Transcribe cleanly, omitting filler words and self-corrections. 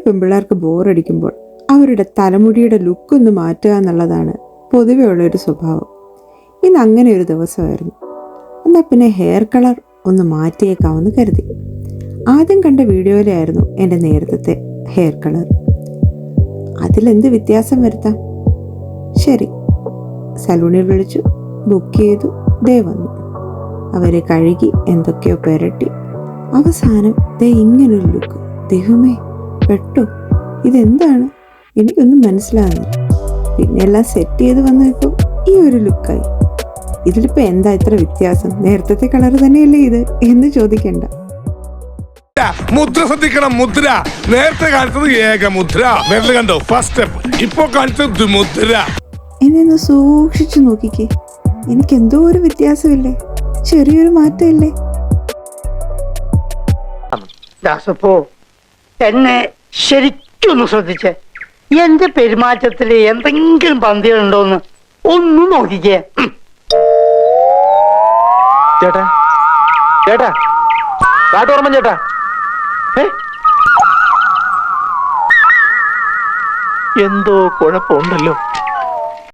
പെൺപിള്ളേർക്ക് ബോറടിക്കുമ്പോൾ അവരുടെ തലമുടിയുടെ ലുക്കൊന്ന് മാറ്റുക എന്നുള്ളതാണ് പൊതുവെ ഉള്ളൊരു സ്വഭാവം. ഇന്ന് അങ്ങനെ ഒരു ദിവസമായിരുന്നു. എന്നാൽ പിന്നെ ഹെയർ കളർ ഒന്ന് മാറ്റിയേക്കാമെന്ന് കരുതി. ആദ്യം കണ്ട വീഡിയോയിലായിരുന്നു എൻ്റെ നേരത്തെ ഹെയർ കളർ. അതിലെന്ത് വ്യത്യാസം വരുത്താം? ശരി, സലൂണിൽ വിളിച്ചു, ബുക്ക് ചെയ്തു, ദേ വന്നു. അവരെ കഴുകി എന്തൊക്കെയോ പുരട്ടി അവസാനം ദേ ഇങ്ങനൊരു ലുക്ക്. ദൈവമേ, പെട്ടോ, ഇതെന്താണ്? എനിക്കൊന്നും മനസ്സിലാകുന്നില്ല. പിന്നെ എല്ലാം സെറ്റ് ചെയ്ത് വന്നപ്പോൾ ഈ ഒരു ലുക്കായി. ഇതിലിപ്പോൾ എന്താ ഇത്ര വ്യത്യാസം? നേരത്തെ കളർ തന്നെയല്ലേ ഇത് എന്ന് ചോദിക്കണ്ട. മുദ്ര ശ്രദ്ധിക്കണം. മുദ്ര നേരത്തെ കാണിച്ചത് ഏക മുദ്ര, നേരത്തെ കണ്ടോ ഫസ്റ്റ് സ്റ്റെപ്പ്, ഇപ്പൊ കാണിച്ചത് മുദ്ര. എന്നെ ഒന്ന് സൂക്ഷിച്ചു നോക്കിക്കേ, എനിക്കെന്തോ ഒരു വ്യത്യാസമില്ലേ? ചെറിയൊരു മാറ്റമില്ലേ? ദാസപ്പോ എന്നെ ശരിക്കൊന്ന് ശ്രദ്ധിച്ചേ. എന്റെ പെരുമാറ്റത്തില് എന്തെങ്കിലും പന്തികളുണ്ടോന്ന് ഒന്ന് നോക്കിക്കേ. ചേട്ടാ ചേട്ടാ കാട്ടോർമ്മൻ ചേട്ടാ, എന്തോ കുഴപ്പമുണ്ടല്ലോ.